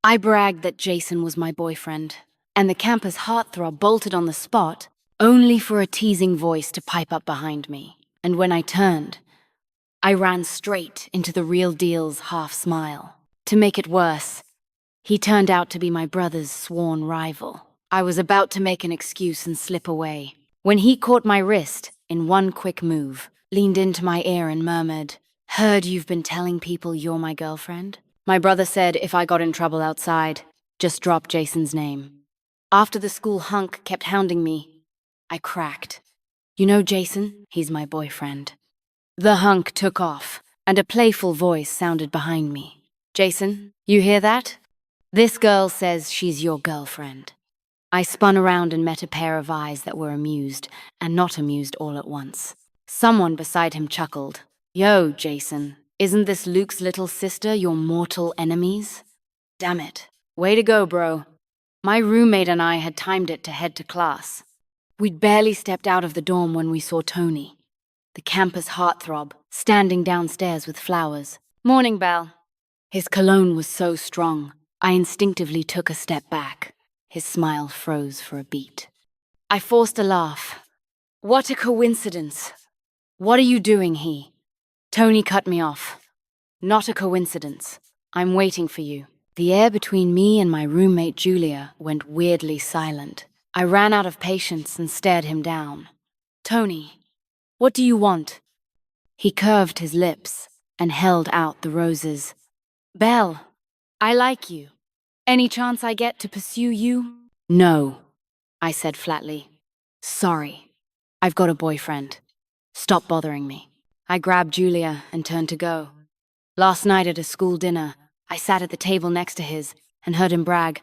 I bragged that Jason was my boyfriend, and the campus heartthrob bolted on the spot, only for a teasing voice to pipe up behind me. And when I turned, I ran straight into the real deal's half smile. To make it worse, he turned out to be my brother's sworn rival. I was about to make an excuse and slip away, when he caught my wrist in one quick move, leaned into my ear and murmured, "Heard you've been telling people you're my girlfriend?" My brother said if I got in trouble outside, just drop Jason's name. After the school hunk kept hounding me, I cracked. "You know Jason? He's my boyfriend." The hunk took off, and a playful voice sounded behind me. "Jason, you hear that? This girl says she's your girlfriend." I spun around and met a pair of eyes that were amused, and not amused all at once. Someone beside him chuckled. "Yo, Jason, isn't this Luke's little sister your mortal enemies?" Damn it. Way to go, bro. My roommate and I had timed it to head to class. We'd barely stepped out of the dorm when we saw Tony, the campus heartthrob, standing downstairs with flowers. "Morning, Belle." His cologne was so strong, I instinctively took a step back. His smile froze for a beat. I forced a laugh. "What a coincidence. What are you doing, he?" Tony cut me off. "Not a coincidence. I'm waiting for you." The air between me and my roommate Julia went weirdly silent. I ran out of patience and stared him down. "Tony, what do you want?" He curved his lips and held out the roses. "Belle, I like you. Any chance I get to pursue you?" "No," I said flatly. "Sorry. I've got a boyfriend. Stop bothering me." I grabbed Julia and turned to go. Last night at a school dinner, I sat at the table next to his and heard him brag,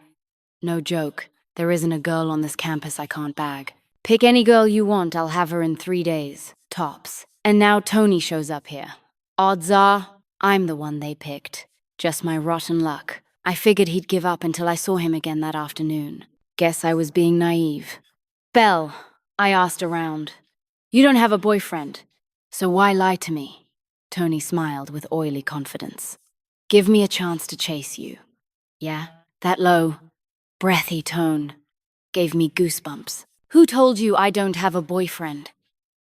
"No joke, there isn't a girl on this campus I can't bag. Pick any girl you want, I'll have her in 3 days, tops." And now Tony shows up here. Odds are, I'm the one they picked. Just my rotten luck. I figured he'd give up until I saw him again that afternoon. Guess I was being naive. "Belle," I asked around, "you don't have a boyfriend, so why lie to me?" Tony smiled with oily confidence. "Give me a chance to chase you." Yeah, that low, breathy tone gave me goosebumps. "Who told you I don't have a boyfriend?"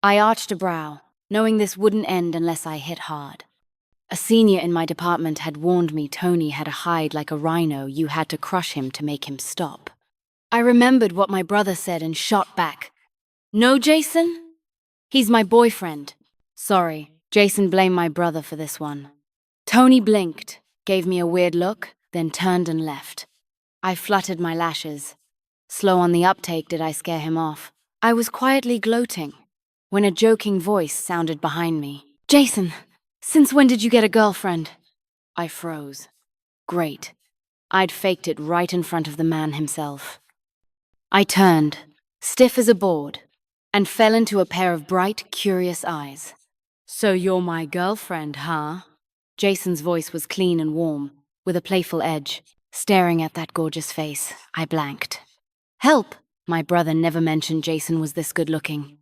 I arched a brow, knowing this wouldn't end unless I hit hard. A senior in my department had warned me Tony had a hide like a rhino. You had to crush him to make him stop. I remembered what my brother said and shot back. "No, Jason? He's my boyfriend." Sorry, Jason blamed my brother for this one. Tony blinked, gave me a weird look, then turned and left. I fluttered my lashes. Slow on the uptake did I scare him off. I was quietly gloating when a joking voice sounded behind me. "Jason, since when did you get a girlfriend?" I froze. Great. I'd faked it right in front of the man himself. I turned, stiff as a board, and fell into a pair of bright, curious eyes. "So you're my girlfriend, huh?" Jason's voice was clean and warm, with a playful edge. Staring at that gorgeous face, I blanked. "Help!" My brother never mentioned Jason was this good-looking.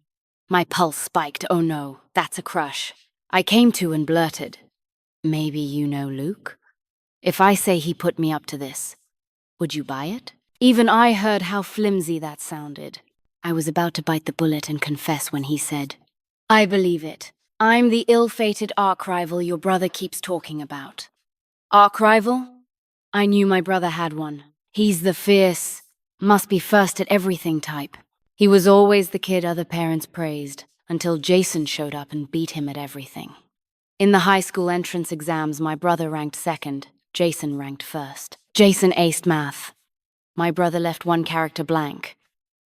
My pulse spiked. Oh no, that's a crush. I came to and blurted, "Maybe you know Luke? If I say he put me up to this, would you buy it?" Even I heard how flimsy that sounded. I was about to bite the bullet and confess when he said, "I believe it. I'm the ill-fated arch-rival your brother keeps talking about." Arch-rival? I knew my brother had one. He's the fierce, must be first at everything type. He was always the kid other parents praised, until Jason showed up and beat him at everything. In the high school entrance exams, my brother ranked second, Jason ranked first. Jason aced math. My brother left one character blank,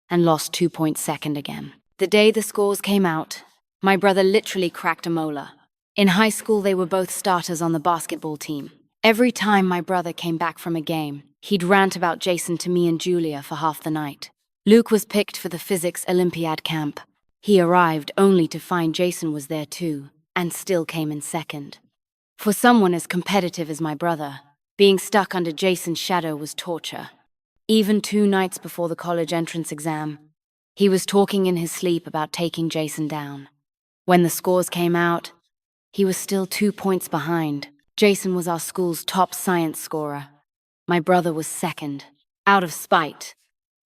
and lost 2 points second again. The day the scores came out, my brother literally cracked a molar. In high school, they were both starters on the basketball team. Every time my brother came back from a game, he'd rant about Jason to me and Julia for half the night. Luke was picked for the physics Olympiad camp. He arrived only to find Jason was there too, and still came in second. For someone as competitive as my brother, being stuck under Jason's shadow was torture. Even 2 nights before the college entrance exam, he was talking in his sleep about taking Jason down. When the scores came out, he was still 2 points behind. Jason was our school's top science scorer. My brother was second. Out of spite,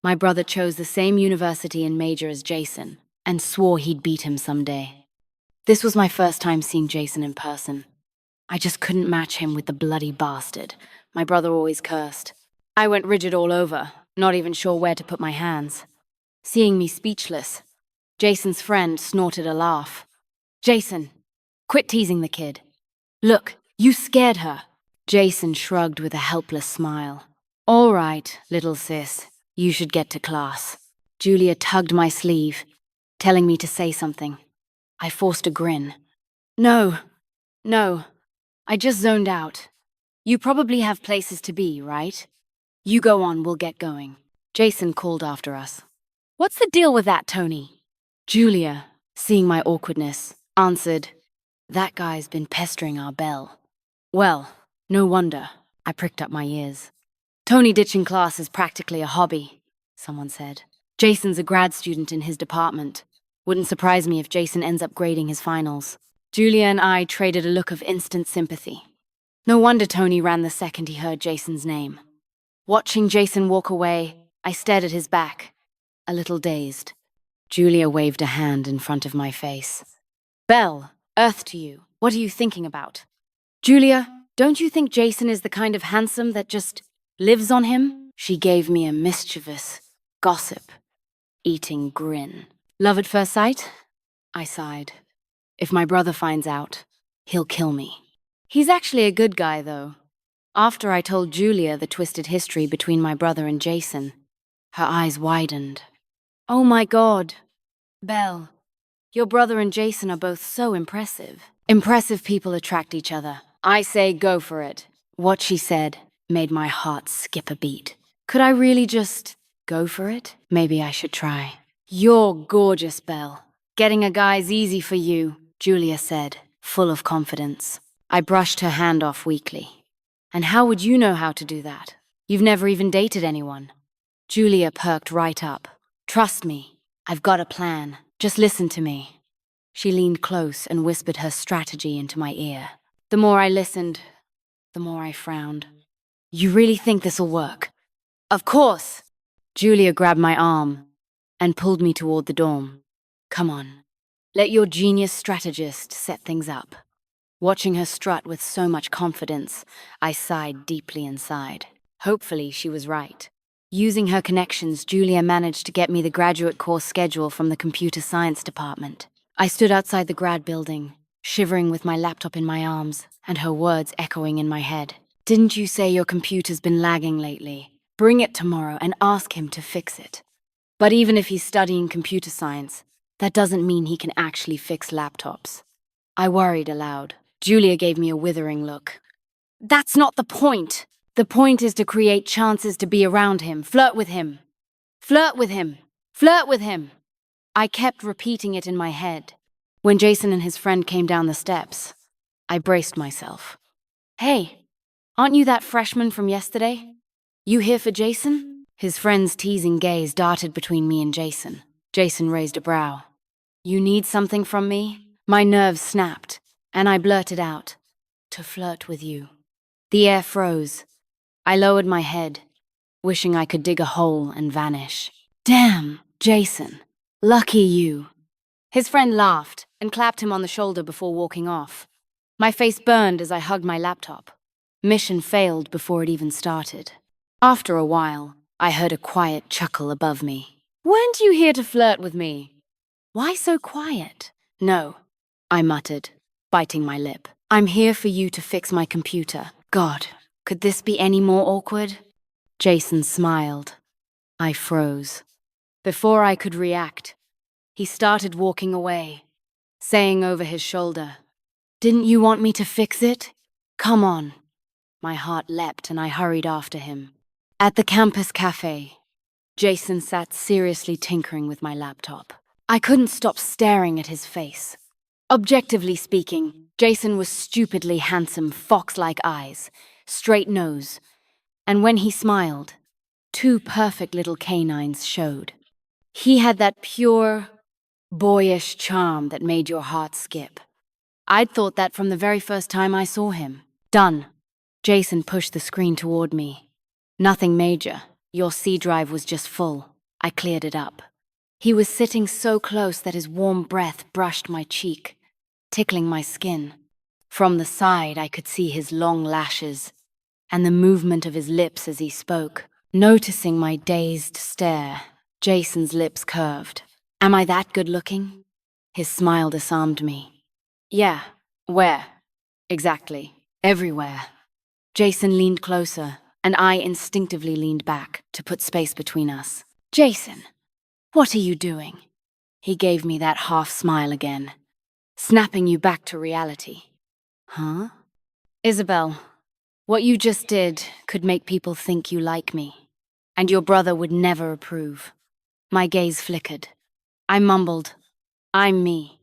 my brother chose the same university and major as Jason and swore he'd beat him someday. This was my first time seeing Jason in person. I just couldn't match him with the bloody bastard. My brother always cursed. I went rigid all over, not even sure where to put my hands. Seeing me speechless, Jason's friend snorted a laugh. Jason, quit teasing the kid. Look, you scared her. Jason shrugged with a helpless smile. All right, little sis, you should get to class. Julia tugged my sleeve, telling me to say something. I forced a grin. No, I just zoned out. You probably have places to be, right? You go on, we'll get going. Jason called after us. What's the deal with that, Tony? Julia, seeing my awkwardness, answered, That guy's been pestering our Belle. Well, no wonder. I pricked up my ears. Tony ditching class is practically a hobby, someone said. Jason's a grad student in his department. Wouldn't surprise me if Jason ends up grading his finals. Julia and I traded a look of instant sympathy. No wonder Tony ran the second he heard Jason's name. Watching Jason walk away, I stared at his back, a little dazed. Julia waved a hand in front of my face. Belle, earth to you. What are you thinking about? Julia, don't you think Jason is the kind of handsome that just lives on him? She gave me a mischievous, gossip-eating grin. Love at first sight? I sighed. If my brother finds out, he'll kill me. He's actually a good guy, though. After I told Julia the twisted history between my brother and Jason, her eyes widened. Oh my God, Belle, your brother and Jason are both so impressive. Impressive people attract each other. I say go for it. What she said made my heart skip a beat. Could I really just go for it? Maybe I should try. You're gorgeous, Belle. Getting a guy's easy for you, Julia said, full of confidence. I brushed her hand off weakly. And how would you know how to do that? You've never even dated anyone. Julia perked right up. Trust me, I've got a plan. Just listen to me. She leaned close and whispered her strategy into my ear. The more I listened, the more I frowned. You really think this'll work? Of course! Julia grabbed my arm and pulled me toward the dorm. Come on, let your genius strategist set things up. Watching her strut with so much confidence, I sighed deeply inside. Hopefully she was right. Using her connections, Julia managed to get me the graduate course schedule from the computer science department. I stood outside the grad building, shivering with my laptop in my arms, and her words echoing in my head. Didn't you say your computer's been lagging lately? Bring it tomorrow and ask him to fix it. But even if he's studying computer science, that doesn't mean he can actually fix laptops. I worried aloud. Julia gave me a withering look. That's not the point. The point is to create chances to be around him, flirt with him. Flirt with him. Flirt with him. I kept repeating it in my head. When Jason and his friend came down the steps, I braced myself. Hey, aren't you that freshman from yesterday? You here for Jason? His friend's teasing gaze darted between me and Jason. Jason raised a brow. You need something from me? My nerves snapped, and I blurted out, to flirt with you. The air froze. I lowered my head, wishing I could dig a hole and vanish. Damn, Jason. Lucky you. His friend laughed and clapped him on the shoulder before walking off. My face burned as I hugged my laptop. Mission failed before it even started. After a while, I heard a quiet chuckle above me. Weren't you here to flirt with me? Why so quiet? No, I muttered, biting my lip. I'm here for you to fix my computer. God, could this be any more awkward? Jason smiled. I froze. Before I could react, he started walking away, saying over his shoulder, Didn't you want me to fix it? Come on. My heart leapt and I hurried after him. At the campus cafe, Jason sat seriously tinkering with my laptop. I couldn't stop staring at his face. Objectively speaking, Jason was stupidly handsome, fox-like eyes, straight nose, and when he smiled, two perfect little canines showed. He had that pure, boyish charm that made your heart skip. I'd thought that from the very first time I saw him. Done. Jason pushed the screen toward me. Nothing major. Your C drive was just full. I cleared it up. He was sitting so close that his warm breath brushed my cheek, tickling my skin. From the side, I could see his long lashes and the movement of his lips as he spoke. Noticing my dazed stare, Jason's lips curved. Am I that good looking? His smile disarmed me. Yeah. Where? Exactly. Everywhere. Jason leaned closer, and I instinctively leaned back to put space between us. Jason, what are you doing? He gave me that half smile again. Snapping you back to reality. Huh? Isabel, what you just did could make people think you like me, and your brother would never approve. My gaze flickered. I mumbled, I'm me.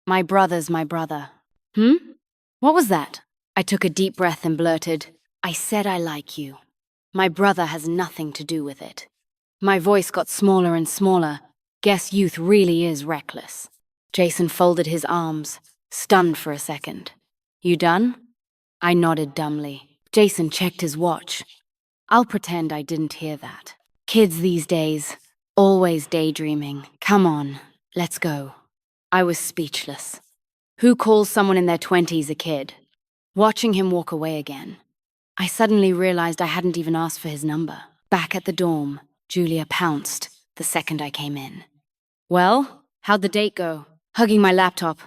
My brother's my brother. What was that? I took a deep breath and blurted, I said I like you. My brother has nothing to do with it. My voice got smaller and smaller. Guess youth really is reckless. Jason folded his arms, stunned for a second. You done? I nodded dumbly. Jason checked his watch. I'll pretend I didn't hear that. Kids these days, always daydreaming. Come on, let's go. I was speechless. Who calls someone in their 20s a kid? Watching him walk away again, I suddenly realized I hadn't even asked for his number. Back at the dorm, Julia pounced the second I came in. Well, how'd the date go? Hugging my laptop,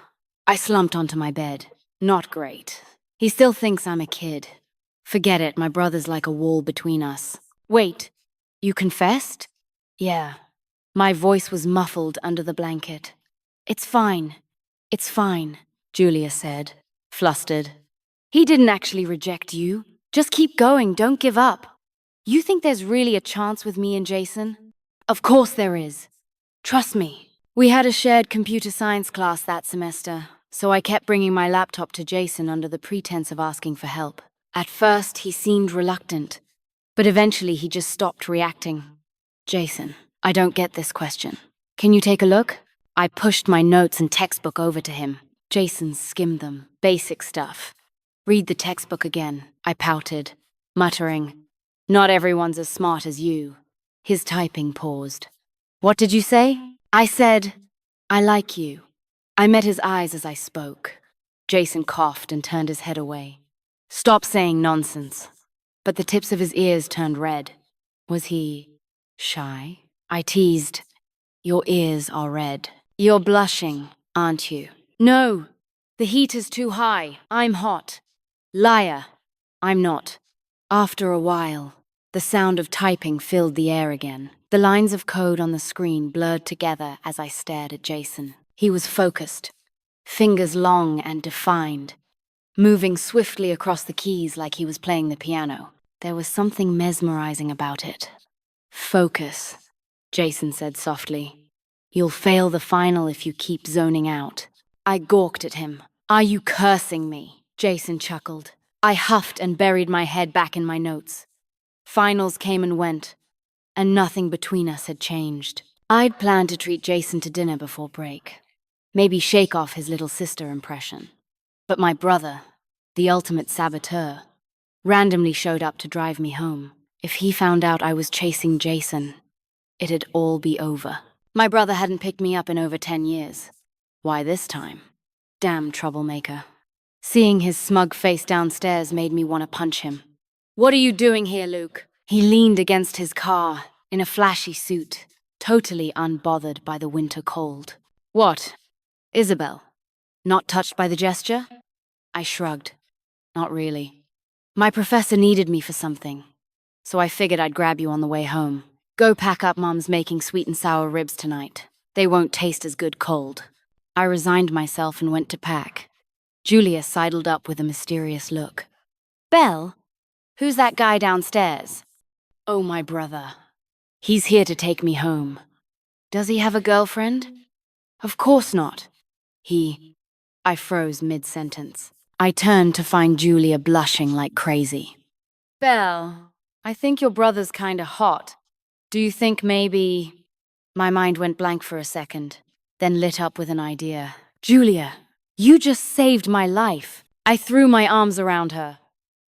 I slumped onto my bed. Not great. He still thinks I'm a kid. Forget it, my brother's like a wall between us. Wait, you confessed? Yeah. My voice was muffled under the blanket. It's fine, Julia said, flustered. He didn't actually reject you. Just keep going, don't give up. You think there's really a chance with me and Jason? Of course there is. Trust me. We had a shared computer science class that semester, so I kept bringing my laptop to Jason under the pretense of asking for help. At first, he seemed reluctant, but eventually he just stopped reacting. Jason, I don't get this question. Can you take a look? I pushed my notes and textbook over to him. Jason skimmed them. Basic stuff. Read the textbook again, I pouted, muttering, not everyone's as smart as you. His typing paused. What did you say? I said, I like you. I met his eyes as I spoke. Jason coughed and turned his head away. Stop saying nonsense. But the tips of his ears turned red. Was he shy? I teased. Your ears are red. You're blushing, aren't you? No, the heat is too high. I'm hot. Liar. I'm not. After a while, the sound of typing filled the air again. The lines of code on the screen blurred together as I stared at Jason. He was focused, fingers long and defined, moving swiftly across the keys like he was playing the piano. There was something mesmerizing about it. Focus, Jason said softly. You'll fail the final if you keep zoning out. I gawked at him. Are you cursing me? Jason chuckled. I huffed and buried my head back in my notes. Finals came and went, and nothing between us had changed. I'd planned to treat Jason to dinner before break. Maybe shake off his little sister impression. But my brother, the ultimate saboteur, randomly showed up to drive me home. If he found out I was chasing Jason, it'd all be over. My brother hadn't picked me up in over 10 years. Why this time? Damn troublemaker. Seeing his smug face downstairs made me want to punch him. What are you doing here, Luke? He leaned against his car, in a flashy suit, totally unbothered by the winter cold. What? Isabel? Not touched by the gesture? I shrugged. Not really. My professor needed me for something, so I figured I'd grab you on the way home. Go pack up, Mom's making sweet and sour ribs tonight. They won't taste as good cold. I resigned myself and went to pack. Julia sidled up with a mysterious look. Belle? Who's that guy downstairs? Oh, my brother. He's here to take me home. Does he have a girlfriend? Of course not. I froze mid-sentence. I turned to find Julia blushing like crazy. Belle, I think your brother's kinda hot. Do you think maybe... My mind went blank for a second, then lit up with an idea. Julia, you just saved my life. I threw my arms around her,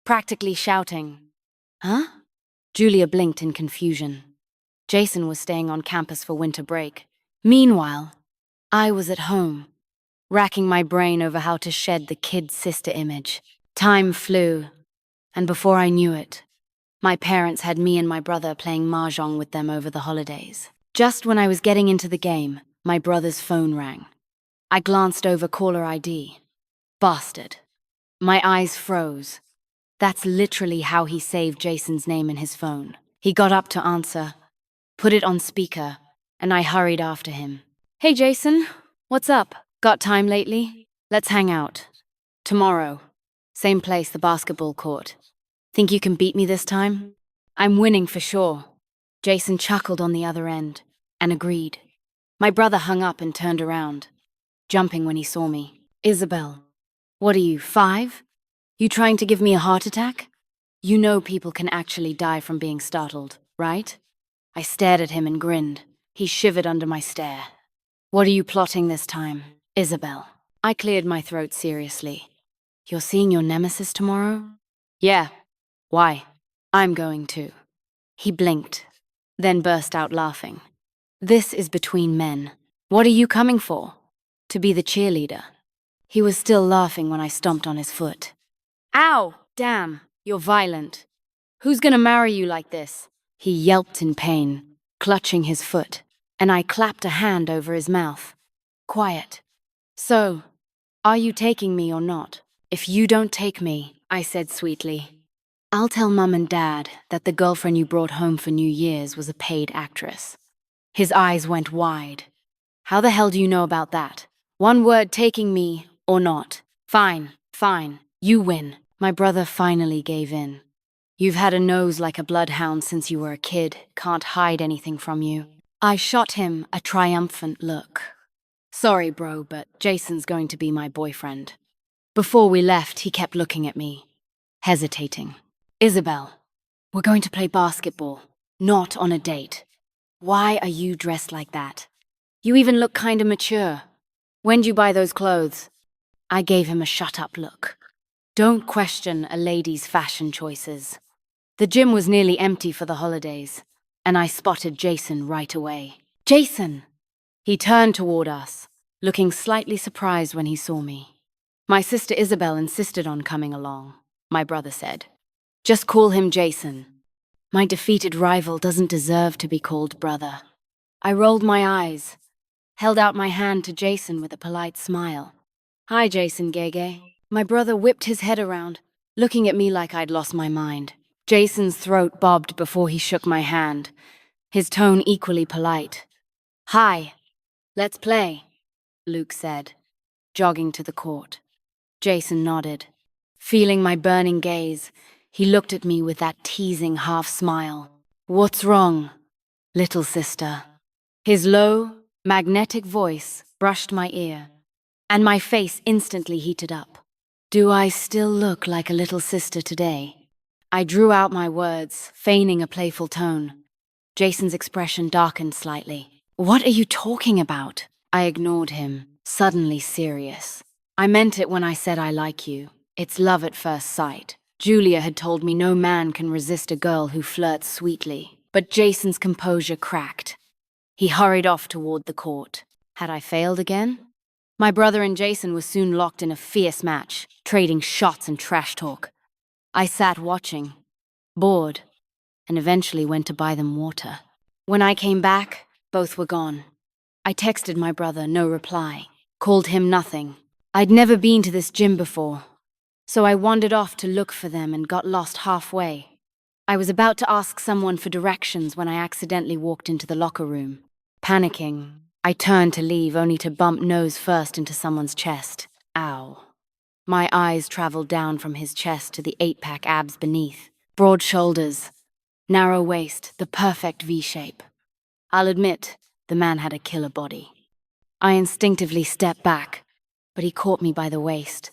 practically shouting. Huh? Julia blinked in confusion. Jason was staying on campus for winter break. Meanwhile, I was at home, racking my brain over how to shed the kid sister image. Time flew, and before I knew it, my parents had me and my brother playing mahjong with them over the holidays. Just when I was getting into the game, my brother's phone rang. I glanced over caller ID. Bastard. My eyes froze. That's literally how he saved Jason's name in his phone. He got up to answer, put it on speaker, and I hurried after him. Hey Jason, what's up? Got time lately? Let's hang out. Tomorrow. Same place, the basketball court. Think you can beat me this time? I'm winning for sure. Jason chuckled on the other end, and agreed. My brother hung up and turned around, jumping when he saw me. Isabel, what are you, 5? You trying to give me a heart attack? You know people can actually die from being startled, right? I stared at him and grinned. He shivered under my stare. What are you plotting this time, Isabel? I cleared my throat seriously. You're seeing your nemesis tomorrow? Yeah. Why? I'm going too. He blinked, then burst out laughing. This is between men. What are you coming for? To be the cheerleader. He was still laughing when I stomped on his foot. Ow! Damn, you're violent. Who's gonna marry you like this? He yelped in pain, clutching his foot, and I clapped a hand over his mouth. Quiet. So, are you taking me or not? If you don't take me, I said sweetly, I'll tell Mum and Dad that the girlfriend you brought home for New Year's was a paid actress. His eyes went wide. How the hell do you know about that? One word, taking me or not. Fine, fine, you win. My brother finally gave in. You've had a nose like a bloodhound since you were a kid, can't hide anything from you. I shot him a triumphant look. Sorry, bro, but Jason's going to be my boyfriend. Before we left, he kept looking at me, hesitating. Isabel, we're going to play basketball, not on a date. Why are you dressed like that? You even look kinda mature. When'd you buy those clothes? I gave him a shut-up look. Don't question a lady's fashion choices. The gym was nearly empty for the holidays, and I spotted Jason right away. Jason! He turned toward us, looking slightly surprised when he saw me. My sister Isabel insisted on coming along, my brother said. Just call him Jason. My defeated rival doesn't deserve to be called brother. I rolled my eyes, held out my hand to Jason with a polite smile. Hi, Jason Gege. My brother whipped his head around, looking at me like I'd lost my mind. Jason's throat bobbed before he shook my hand, his tone equally polite. Hi, let's play, Luke said, jogging to the court. Jason nodded. Feeling my burning gaze, he looked at me with that teasing half-smile. What's wrong, little sister? His low, magnetic voice brushed my ear, and my face instantly heated up. Do I still look like a little sister today? I drew out my words, feigning a playful tone. Jason's expression darkened slightly. What are you talking about? I ignored him, suddenly serious. I meant it when I said I like you. It's love at first sight. Julia had told me no man can resist a girl who flirts sweetly. But Jason's composure cracked. He hurried off toward the court. Had I failed again? My brother and Jason were soon locked in a fierce match, trading shots and trash talk. I sat watching, bored, and eventually went to buy them water. When I came back, both were gone. I texted my brother, no reply. Called him nothing. I'd never been to this gym before, so I wandered off to look for them and got lost halfway. I was about to ask someone for directions when I accidentally walked into the locker room. Panicking, I turned to leave only to bump nose first into someone's chest. Ow. My eyes traveled down from his chest to the 8-pack abs beneath. Broad shoulders, narrow waist, the perfect V-shape. I'll admit, the man had a killer body. I instinctively stepped back, but he caught me by the waist.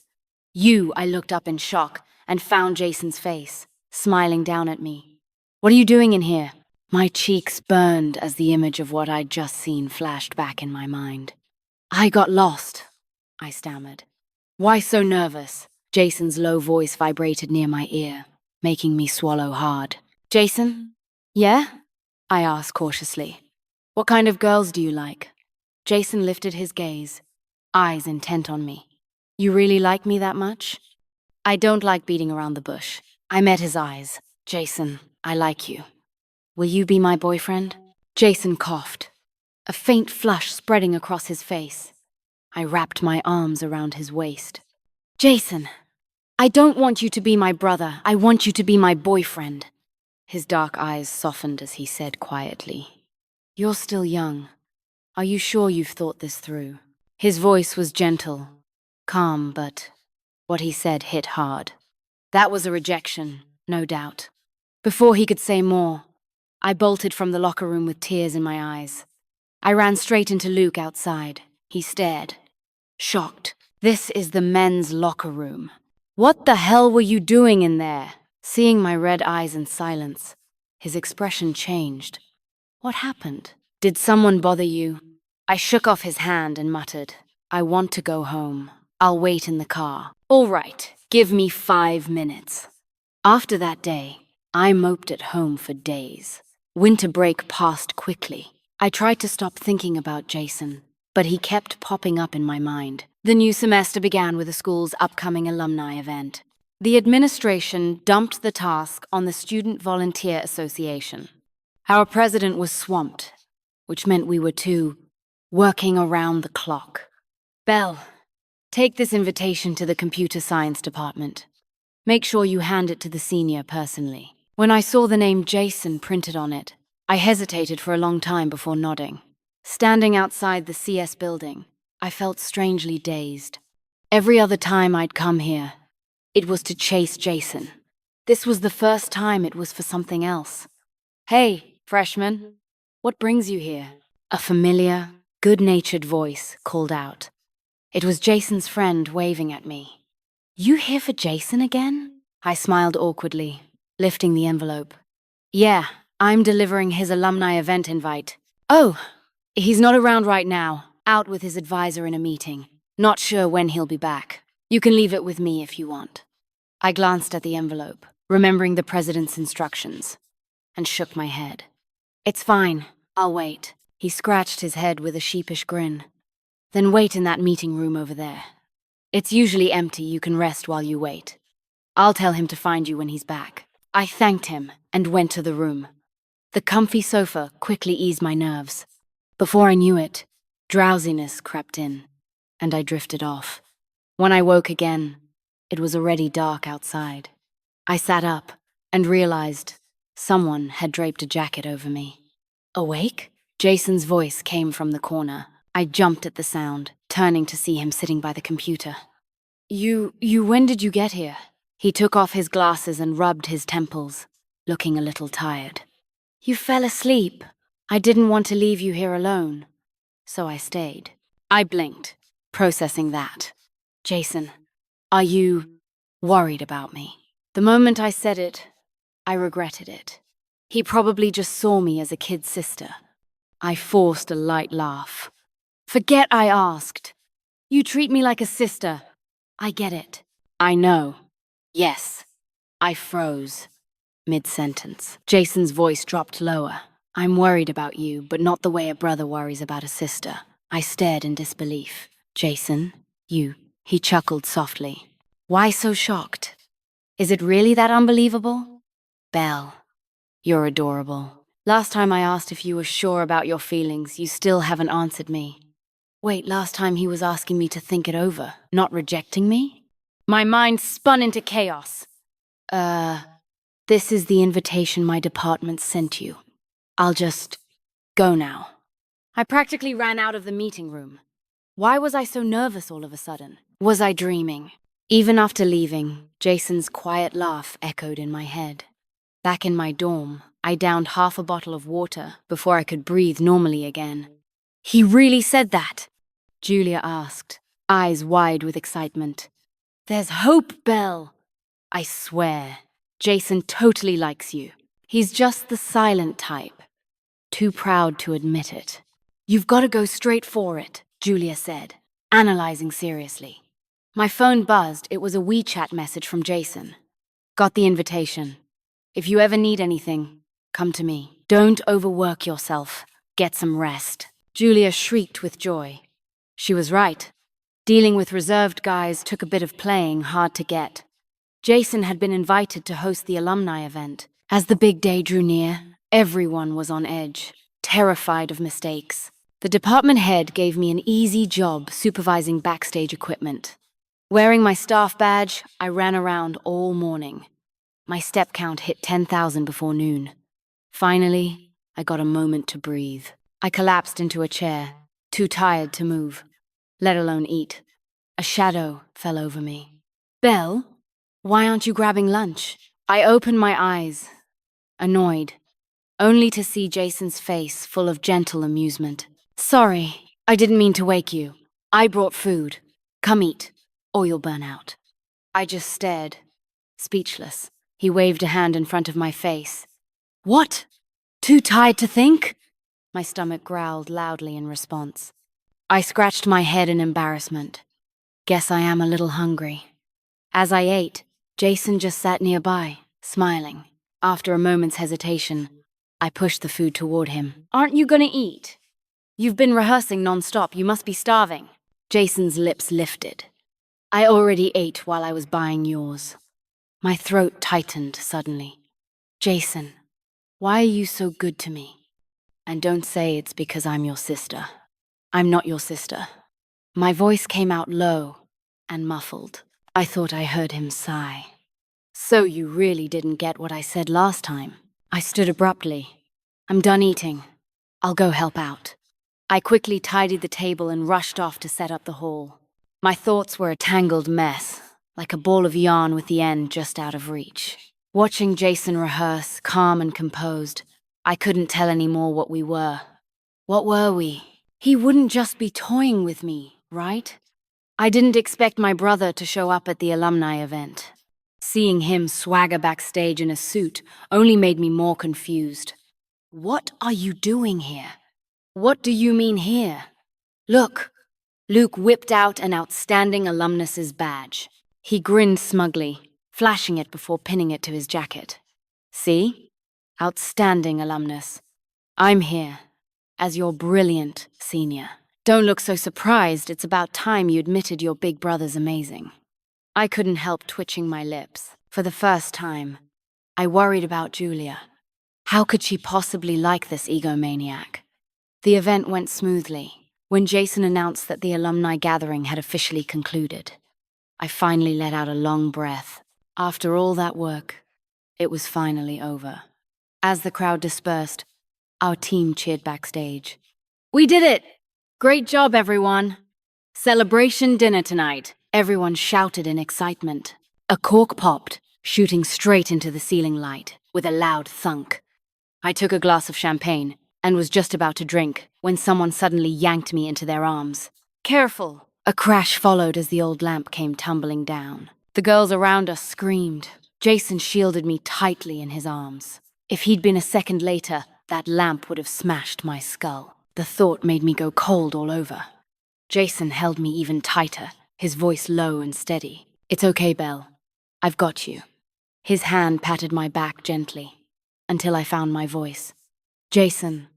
I looked up in shock and found Jason's face, smiling down at me. What are you doing in here? My cheeks burned as the image of what I'd just seen flashed back in my mind. I got lost, I stammered. Why so nervous? Jason's low voice vibrated near my ear, making me swallow hard. Jason? Yeah? I asked cautiously. What kind of girls do you like? Jason lifted his gaze, eyes intent on me. You really like me that much? I don't like beating around the bush. I met his eyes. Jason, I like you. Will you be my boyfriend? Jason coughed, a faint flush spreading across his face. I wrapped my arms around his waist. Jason, I don't want you to be my brother. I want you to be my boyfriend. His dark eyes softened as he said quietly, You're still young. Are you sure you've thought this through? His voice was gentle, calm, but what he said hit hard. That was a rejection, no doubt. Before he could say more, I bolted from the locker room with tears in my eyes. I ran straight into Luke outside. He stared, shocked. This is the men's locker room. What the hell were you doing in there? Seeing my red eyes in silence, his expression changed. What happened? Did someone bother you? I shook off his hand and muttered, I want to go home. I'll wait in the car. All right, give me 5 minutes. After that day, I moped at home for days. Winter break passed quickly. I tried to stop thinking about Jason, but he kept popping up in my mind. The new semester began with the school's upcoming alumni event. The administration dumped the task on the Student Volunteer Association. Our president was swamped, which meant we were working around the clock. Belle, take this invitation to the computer science department. Make sure you hand it to the senior personally. When I saw the name Jason printed on it, I hesitated for a long time before nodding. Standing outside the CS building, I felt strangely dazed. Every other time I'd come here, it was to chase Jason. This was the first time it was for something else. Hey, freshman, what brings you here? A familiar, good-natured voice called out. It was Jason's friend waving at me. You here for Jason again? I smiled awkwardly, lifting the envelope. Yeah, I'm delivering his alumni event invite. Oh, he's not around right now, out with his advisor in a meeting. Not sure when he'll be back. You can leave it with me if you want. I glanced at the envelope, remembering the president's instructions, and shook my head. It's fine, I'll wait. He scratched his head with a sheepish grin. Then wait in that meeting room over there. It's usually empty, you can rest while you wait. I'll tell him to find you when he's back. I thanked him and went to the room. The comfy sofa quickly eased my nerves. Before I knew it, drowsiness crept in, and I drifted off. When I woke again, it was already dark outside. I sat up and realized someone had draped a jacket over me. Awake? Jason's voice came from the corner. I jumped at the sound, turning to see him sitting by the computer. When did you get here? He took off his glasses and rubbed his temples, looking a little tired. You fell asleep. I didn't want to leave you here alone, so I stayed. I blinked, processing that. Jason, are you worried about me? The moment I said it, I regretted it. He probably just saw me as a kid sister. I forced a light laugh. Forget I asked. You treat me like a sister. I get it. I know. Yes. I froze, mid-sentence. Jason's voice dropped lower. I'm worried about you, but not the way a brother worries about a sister. I stared in disbelief. Jason, you. He chuckled softly. Why so shocked? Is it really that unbelievable? Belle, you're adorable. Last time I asked if you were sure about your feelings, you still haven't answered me. Wait, last time he was asking me to think it over, not rejecting me? My mind spun into chaos. This is the invitation my department sent you. I'll just go now. I practically ran out of the meeting room. Why was I so nervous all of a sudden? Was I dreaming? Even after leaving, Jason's quiet laugh echoed in my head. Back in my dorm, I downed half a bottle of water before I could breathe normally again. He really said that? Julia asked, eyes wide with excitement. There's hope, Belle. I swear, Jason totally likes you. He's just the silent type. Too proud to admit it. You've got to go straight for it, Julia said, analyzing seriously. My phone buzzed. It was a WeChat message from Jason. Got the invitation. If you ever need anything, come to me. Don't overwork yourself. Get some rest." Julia shrieked with joy. She was right. Dealing with reserved guys took a bit of playing hard to get. Jason had been invited to host the alumni event. As the big day drew near, everyone was on edge, terrified of mistakes. The department head gave me an easy job supervising backstage equipment. Wearing my staff badge, I ran around all morning. My step count hit 10,000 before noon. Finally, I got a moment to breathe. I collapsed into a chair, too tired to move, let alone eat. A shadow fell over me. "Belle, why aren't you grabbing lunch?" I opened my eyes, annoyed, only to see Jason's face full of gentle amusement. "Sorry, I didn't mean to wake you. I brought food. Come eat, or you'll burn out." I just stared, speechless. He waved a hand in front of my face. "What? Too tired to think?" My stomach growled loudly in response. I scratched my head in embarrassment. Guess I am a little hungry. As I ate, Jason just sat nearby, smiling. After a moment's hesitation, I pushed the food toward him. "Aren't you gonna eat? You've been rehearsing non-stop. You must be starving." Jason's lips lifted. "I already ate while I was buying yours." My throat tightened suddenly. "Jason, why are you so good to me? And don't say it's because I'm your sister. I'm not your sister." My voice came out low and muffled. I thought I heard him sigh. "So you really didn't get what I said last time." I stood abruptly. "I'm done eating. I'll go help out." I quickly tidied the table and rushed off to set up the hall. My thoughts were a tangled mess, like a ball of yarn with the end just out of reach. Watching Jason rehearse, calm and composed, I couldn't tell anymore what we were. What were we? He wouldn't just be toying with me, right? I didn't expect my brother to show up at the alumni event. Seeing him swagger backstage in a suit only made me more confused. "What are you doing here?" "What do you mean here?" "Look." Luke whipped out an outstanding alumnus's badge. He grinned smugly, flashing it before pinning it to his jacket. "See? Outstanding alumnus. I'm here, as your brilliant senior. Don't look so surprised. It's about time you admitted your big brother's amazing." I couldn't help twitching my lips. For the first time, I worried about Julia. How could she possibly like this egomaniac? The event went smoothly. When Jason announced that the alumni gathering had officially concluded, I finally let out a long breath. After all that work, it was finally over. As the crowd dispersed, our team cheered backstage. "We did it! Great job, everyone! Celebration dinner tonight," everyone shouted in excitement. A cork popped, shooting straight into the ceiling light, with a loud thunk. I took a glass of champagne and was just about to drink when someone suddenly yanked me into their arms. "Careful!" A crash followed as the old lamp came tumbling down. The girls around us screamed. Jason shielded me tightly in his arms. If he'd been a second later, that lamp would have smashed my skull. The thought made me go cold all over. Jason held me even tighter, his voice low and steady. "It's okay, Belle. I've got you." His hand patted my back gently, until I found my voice. "Jason,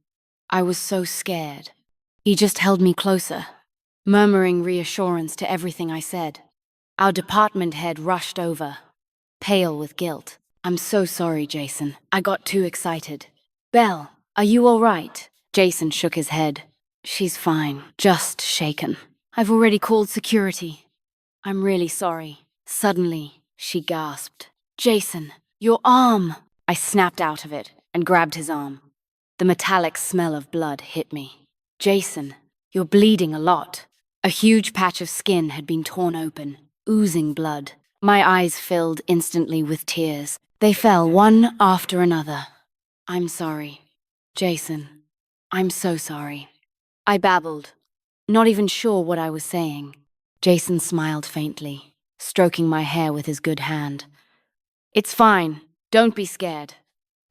I was so scared." He just held me closer, murmuring reassurance to everything I said. Our department head rushed over, pale with guilt. "I'm so sorry, Jason. I got too excited." "Belle, are you all right?" Jason shook his head. "She's fine, just shaken. I've already called security." "I'm really sorry." Suddenly, she gasped. "Jason, your arm!" I snapped out of it and grabbed his arm. The metallic smell of blood hit me. "Jason, you're bleeding a lot." A huge patch of skin had been torn open, oozing blood. My eyes filled instantly with tears. They fell one after another. "I'm sorry, Jason. I'm so sorry." I babbled, not even sure what I was saying. Jason smiled faintly, stroking my hair with his good hand. "It's fine. Don't be scared."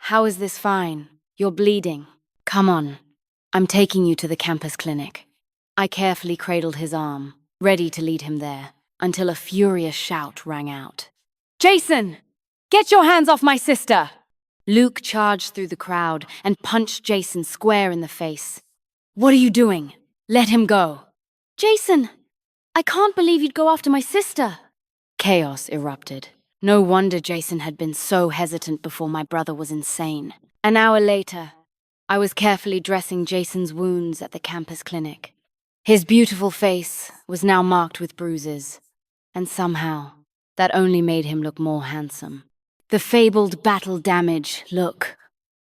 "How is this fine? You're bleeding." "Come on. I'm taking you to the campus clinic." I carefully cradled his arm, ready to lead him there, until a furious shout rang out. "Jason! Get your hands off my sister!" Luke charged through the crowd and punched Jason square in the face. "What are you doing? Let him go." "Jason, I can't believe you'd go after my sister." Chaos erupted. No wonder Jason had been so hesitant before my brother was insane. An hour later, I was carefully dressing Jason's wounds at the campus clinic. His beautiful face was now marked with bruises, and somehow, that only made him look more handsome. The fabled battle damage look.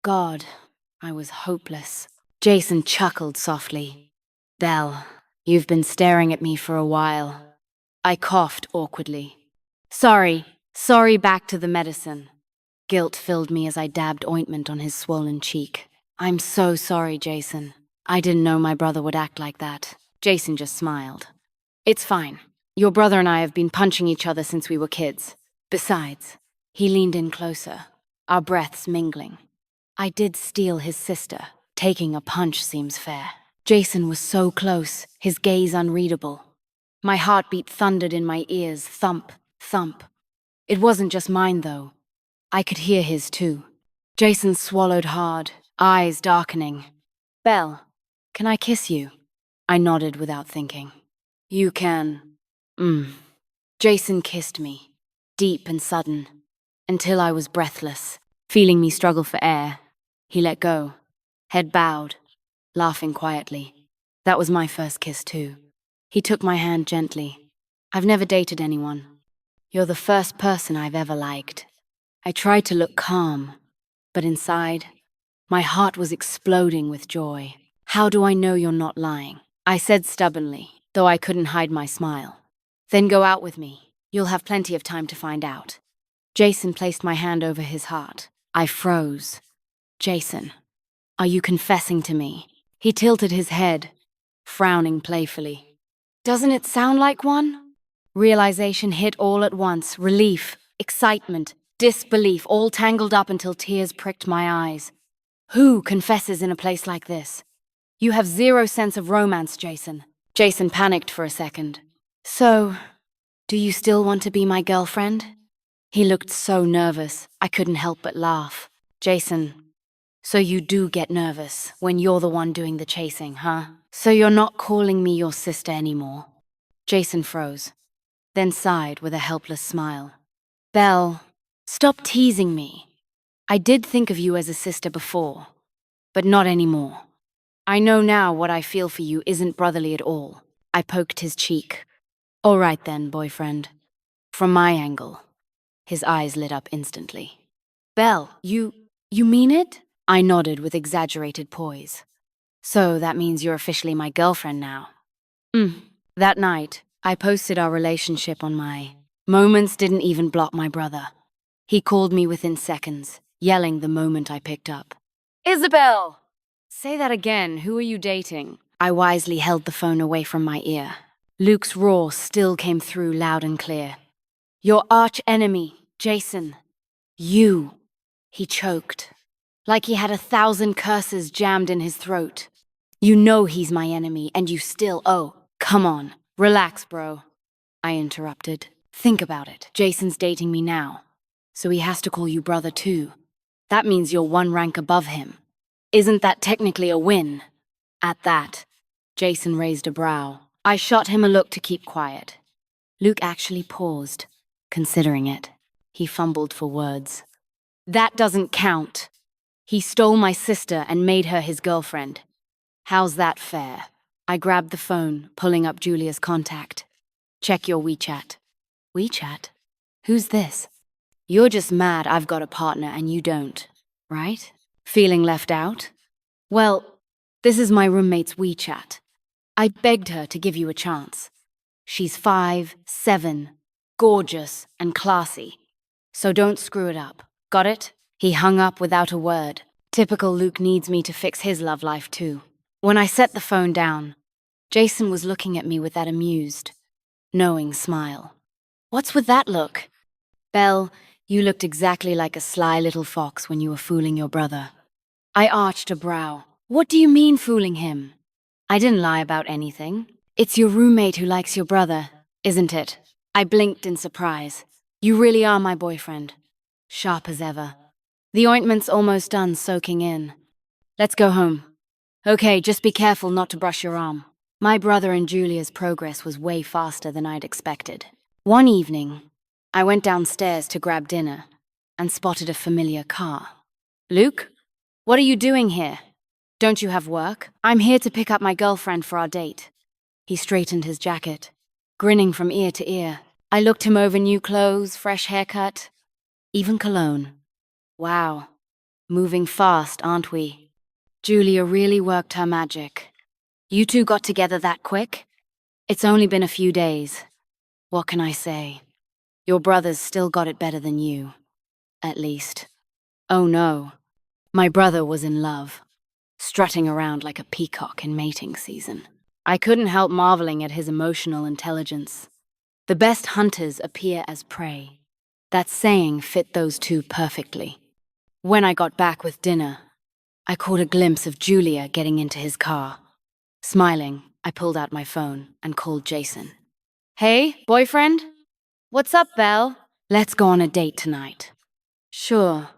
God, I was hopeless. Jason chuckled softly. "Belle, you've been staring at me for a while." I coughed awkwardly. Sorry, back to the medicine." Guilt filled me as I dabbed ointment on his swollen cheek. "I'm so sorry, Jason. I didn't know my brother would act like that." Jason just smiled. "It's fine. Your brother and I have been punching each other since we were kids. Besides," he leaned in closer, our breaths mingling. "I did steal his sister. Taking a punch seems fair." Jason was so close, his gaze unreadable. My heartbeat thundered in my ears, thump, thump. It wasn't just mine, though. I could hear his, too. Jason swallowed hard, eyes darkening. "Belle, can I kiss you?" I nodded without thinking. "You can." Jason kissed me, deep and sudden, until I was breathless. Feeling me struggle for air, he let go, head bowed, laughing quietly. That was my first kiss, too. He took my hand gently. "I've never dated anyone. You're the first person I've ever liked." I tried to look calm, but inside, my heart was exploding with joy. "How do I know you're not lying?" I said stubbornly, though I couldn't hide my smile. "Then go out with me. You'll have plenty of time to find out." Jason placed my hand over his heart. I froze. "Jason, are you confessing to me?" He tilted his head, frowning playfully. "Doesn't it sound like one?" Realization hit all at once, relief, excitement, disbelief, all tangled up until tears pricked my eyes. "Who confesses in a place like this? You have zero sense of romance, Jason." Jason panicked for a second. "So, do you still want to be my girlfriend?" He looked so nervous, I couldn't help but laugh. "Jason, so you do get nervous when you're the one doing the chasing, huh? So you're not calling me your sister anymore?" Jason froze, then sighed with a helpless smile. "Belle, stop teasing me. I did think of you as a sister before, but not anymore. I know now what I feel for you isn't brotherly at all." I poked his cheek. "All right then, boyfriend." From my angle, his eyes lit up instantly. "Belle, you mean it?" I nodded with exaggerated poise. "So that means you're officially my girlfriend now." That night, I posted our relationship on my Moments didn't even block my brother. He called me within seconds, yelling the moment I picked up. "Isabel!" "Say that again. Who are you dating?" I wisely held the phone away from my ear. Luke's roar still came through loud and clear. "Your arch enemy, Jason. You." He choked, like he had 1,000 curses jammed in his throat. "You know he's my enemy, and you still— Oh, come on. Relax, bro." I interrupted. "Think about it. Jason's dating me now, so he has to call you brother too. That means you're one rank above him. Isn't that technically a win?" At that, Jason raised a brow. I shot him a look to keep quiet. Luke actually paused, considering it. He fumbled for words. "That doesn't count. He stole my sister and made her his girlfriend. How's that fair?" I grabbed the phone, pulling up Julia's contact. "Check your WeChat." "WeChat? Who's this?" "You're just mad I've got a partner and you don't, right? Feeling left out? Well, this is my roommate's WeChat. I begged her to give you a chance. She's 5'7", gorgeous and classy. So don't screw it up. Got it?" He hung up without a word. Typical Luke needs me to fix his love life too. When I set the phone down, Jason was looking at me with that amused, knowing smile. "What's with that look?" "Belle, you looked exactly like a sly little fox when you were fooling your brother." I arched a brow. "What do you mean fooling him?" "I didn't lie about anything. It's your roommate who likes your brother, isn't it?" I blinked in surprise. "You really are my boyfriend." Sharp as ever. The ointment's almost done soaking in. Let's go home. Okay, just be careful not to brush your arm. My brother and Julia's progress was way faster than I'd expected. One evening, I went downstairs to grab dinner and spotted a familiar car. Luke, what are you doing here? Don't you have work? I'm here to pick up my girlfriend for our date. He straightened his jacket, grinning from ear to ear. I looked him over: new clothes, fresh haircut, even cologne. Wow, moving fast, aren't we? Julia really worked her magic. You two got together that quick? It's only been a few days. What can I say? Your brother's still got it better than you. At least. Oh no, my brother was in love, strutting around like a peacock in mating season. I couldn't help marveling at his emotional intelligence. The best hunters appear as prey. That saying fit those two perfectly. When I got back with dinner, I caught a glimpse of Julia getting into his car. Smiling, I pulled out my phone and called Jason. Hey, boyfriend? What's up, Belle? Let's go on a date tonight. Sure,